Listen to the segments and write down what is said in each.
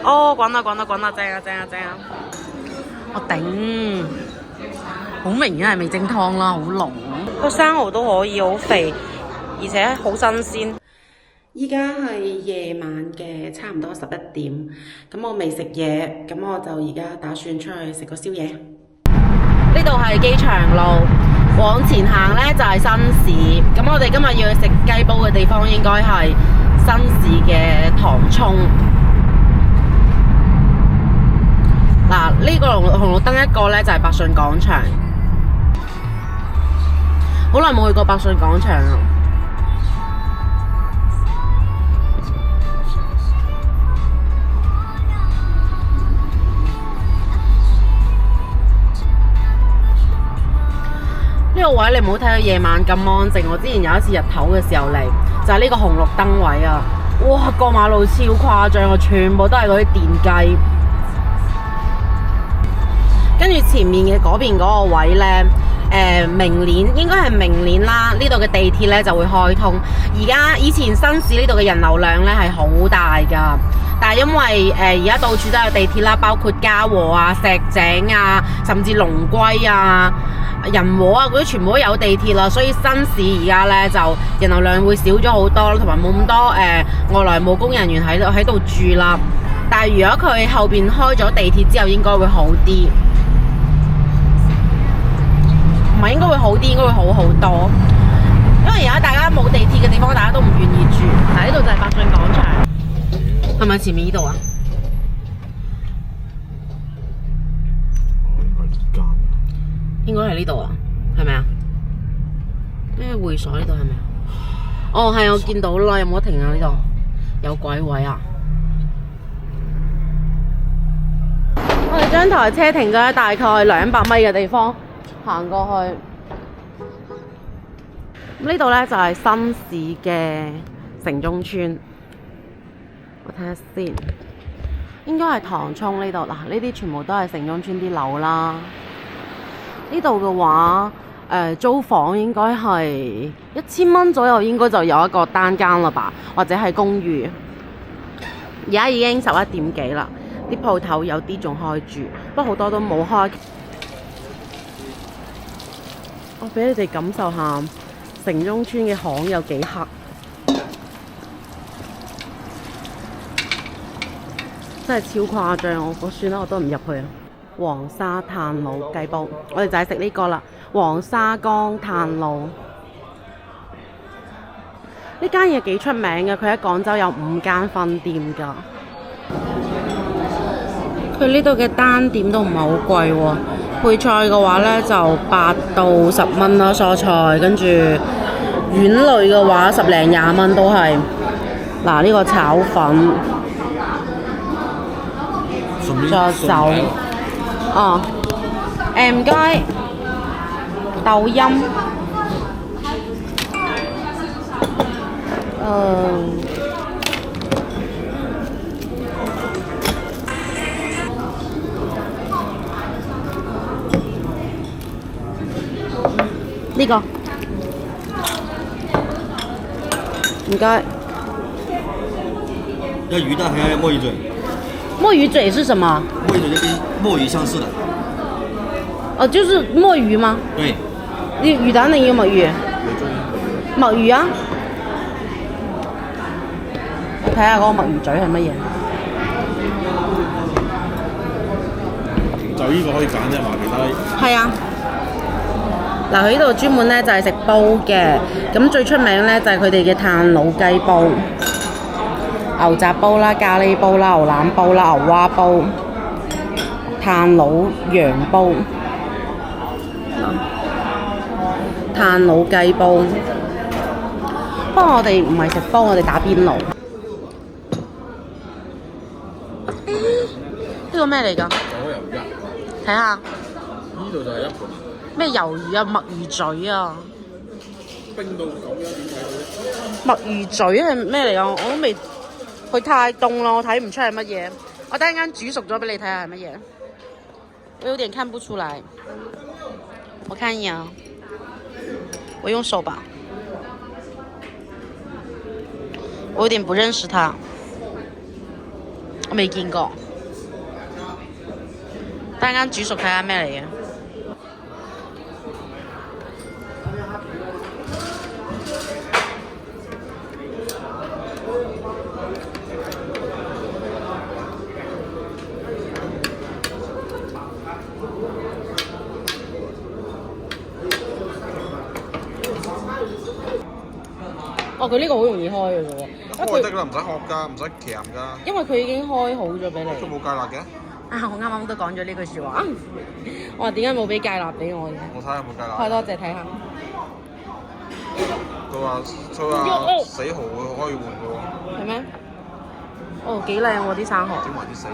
哦，滾啦滾啦滾啦，正啊正啊正啊！我頂，好明顯係味精湯啦，好濃。個生蠔都可以，好肥，而且好新鮮。依家係夜晚嘅差唔多11點，咁我未食嘢，咁我就而家打算出去食個宵夜。呢度係機場路，往前行呢就係新市。咁我哋今日要去食雞煲嘅地方應該係新市嘅糖涌。嗱，呢個紅綠燈一個呢就係百順廣場。好耐冇去過百順廣場啦。呢個位你唔好睇到夜晚咁安靜，我之前有一次日頭嘅時候嚟，就係呢個紅綠燈位啊！哇，過馬路超誇張啊，全部都係嗰啲電雞。跟住前面嘅嗰邊嗰個位呢，明年應該係明年啦，呢度嘅地鐵呢就會開通。以前新市呢度嘅人流量呢係好大㗎，但係因為而家到處都有地鐵啦，包括嘉禾啊、石井啊，甚至龍歸啊、仁和啊嗰啲全部都有地鐵啦，所以新市而家呢就人流量會少咗好多，同埋冇咁多外來務工人員喺度住啦。但係如果佢後邊開咗地鐵之後，應該會好啲。唔係應該會好啲，應該會好好多。因為而家大家冇地鐵嘅地方，大家都唔願意住。嗱，呢度就係百順廣場，係咪前面呢度啊？應該係呢度啊，係咪啊？咩會所呢度係咪啊？哦，係，我見到啦，有冇得停啊？呢度有鬼位啊！我哋將台車停咗喺大概200米嘅地方。行過去，呢度呢就係新市嘅城中村。我睇下先，應該係糖涌呢度嗱，呢啲全部都係城中村啲樓啦。呢度嘅話，租房應該係1000蚊左右，應該就有一個單間啦吧，或者係公寓。而家已經11點幾啦，啲鋪頭有啲仲開住，不過好多都冇開。我俾你哋感受下城中村嘅巷有幾黑，真係超誇張。我算啦，我都唔入去啊。黃沙炭滷雞煲，我哋就係食呢個啦。黃沙崗炭滷呢間嘢幾出名嘅，佢喺廣州有5間分店㗎。佢呢度嘅單點都唔係好貴喎。配菜嘅話呢，就8到10蚊啦，蔬菜跟住丸類嘅話10零20蚊都係。嗱，呢個炒粉，仲有酒，哦，唔該，豆音，呢個唔該。要魚蛋還要墨魚嘴？墨魚嘴是什麼？墨魚嘴就跟墨魚相似的。哦，就是墨魚嗎？對。你魚蛋定要墨魚？墨魚啊！睇下嗰個墨魚嘴係乜嘢？就呢個可以揀啫嘛，其他。係啊。嗱，佢呢度專門咧就係食煲嘅，咁最出名咧就係佢哋嘅炭滷雞煲、牛雜煲啦、咖喱煲啦、牛腩煲啦、牛蛙煲、炭滷羊煲、炭滷雞煲。不過我哋唔係食煲，我哋打邊爐。呢個咩嚟㗎？左魷魚啊！睇下。呢度就係一盤。咩魷魚啊？墨魚嘴啊！冰到咁樣點睇到咧？墨魚嘴係咩嚟㗎？我都未，佢太凍啦，我睇唔出係乜嘢。我等陣間煮熟咗俾你睇下係乜嘢。我有點看不出來。我看一眼啊，我用手吧。我有點不認識它。我未見過。等陣間煮熟睇下咩嚟嘅。哦，佢呢個好容易開嘅啫喎，開得啦，唔使學㗎，唔使鉗㗎。因為佢已經開好咗俾你。都冇芥辣嘅。啊！我啱啱都講咗呢句説話。我話點解冇俾芥辣俾我嘅？我睇下有冇芥辣。開多謝睇下。佢話死蠔可以換嘅喎。係咩？哦，幾靚喎啲生蠔。整埋啲死。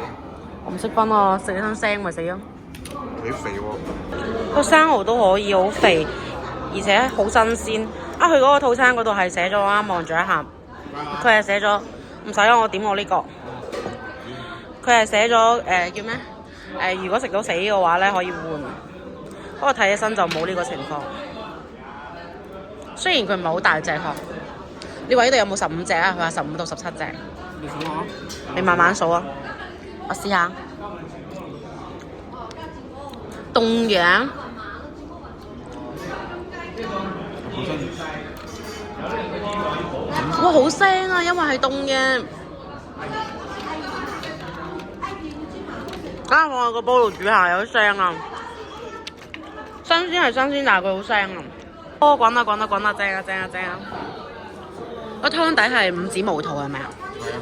我唔識分啊，食起身腥咪死咯。幾肥喎！個生蠔都可以好肥，而且好新鮮。啊！佢嗰個套餐嗰度係寫咗，我啱望咗一下，佢係寫咗唔使啦，我點我呢個。佢係寫咗叫咩？如果食到死嘅話咧，可以換。不過睇起身就冇呢個情況。雖然佢唔係好大隻呵。你話呢度有冇15隻啊？佢話15到17隻。你數下。你慢慢數啊！我試下。凍羊。哇！好腥啊，因為係凍嘅。啱啱放喺個煲度煮下，有啲腥啊。新鮮係新鮮，但係佢好腥啊。哦，滾啦滾啦滾啦，正啊正啊正啊！個湯底係五指毛肚係咪啊？係啊。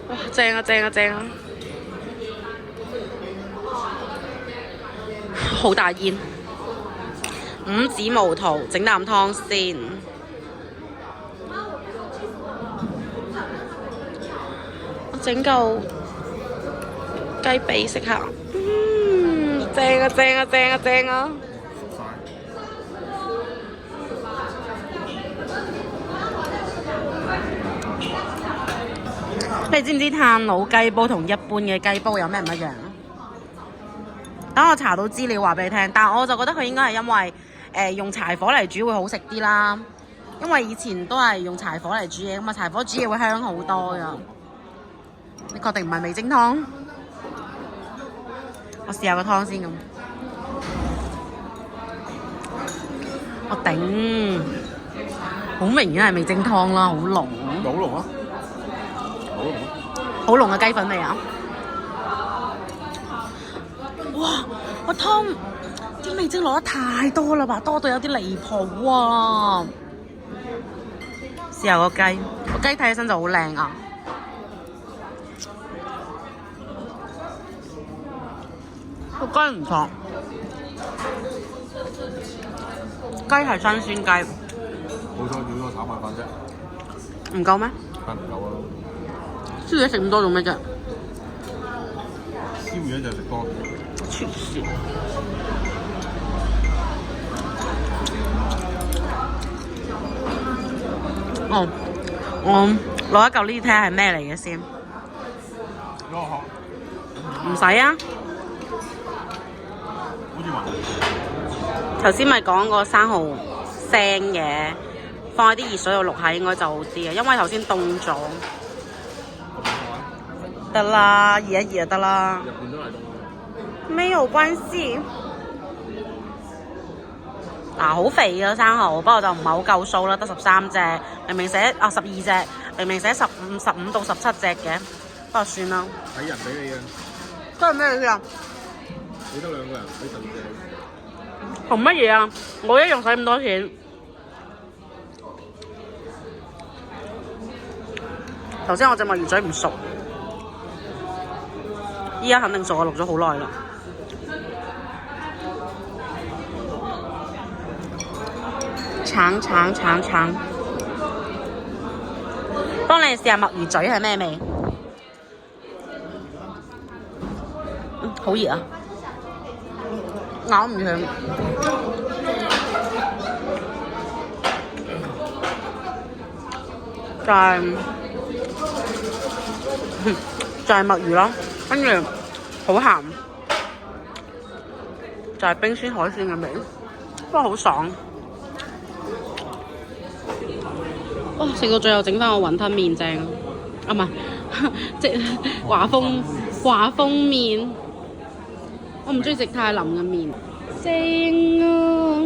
哇！正啊正啊正啊！好大煙。五指毛肚，整啖湯先。我整嚿雞髀食下，正啊正啊正啊正啊！你知唔知炭爐雞煲同一般嘅雞煲有咩唔一樣？等我查到資料話俾你聽，但係我就覺得佢應該係因為用柴火嚟煮會好食啲啦，因為以前都係用柴火嚟煮嘢，咁啊柴火煮嘢會香好多噶。你確定唔係味精湯？我試下個湯先咁。我頂，好明顯係味精湯啦，好濃。好濃啊！好濃嘅雞粉味啊！哇！個湯啲味精落得太多啦吧，多到有啲離譜啊！試下個雞，個雞睇起身就好靚啊！個雞唔錯，雞係新鮮雞。冇錯，要個炒米飯啫。唔夠咩？梗唔夠啦！燒嘢食咁多做咩啫？燒嘢就食多。黐線！哦，我攞一嚿呢啲睇下係咩嚟嘅先。攞殼。唔使啊！好似還。頭先咪講個生蠔腥嘅，放喺啲熱水度淥下應該就好啲啊，因為頭先凍咗。得啦，熱一熱就得啦。入邊都係凍。沒有關係。嗱，好肥嘅生蠔，不過就唔係好夠數啦，得13隻，明明寫12隻，明明寫15到17隻嘅，不過算啦。睇人俾你嘅。都係咩嚟㗎？你得2個人，俾12隻你。同乜嘢啊？我一樣使咁多錢。頭先我隻墨魚嘴唔熟，依家肯定熟，我錄咗好耐啦。橙，幫你試下墨魚嘴係咩味？好熱啊！咬唔響。就係墨魚咯，跟住好鹹，就係冰鮮海鮮嘅味，不過好爽。哇！食到最後整翻個雲吞麵正，啊唔係即華豐麵，我唔中意食太腍嘅麵。正啊！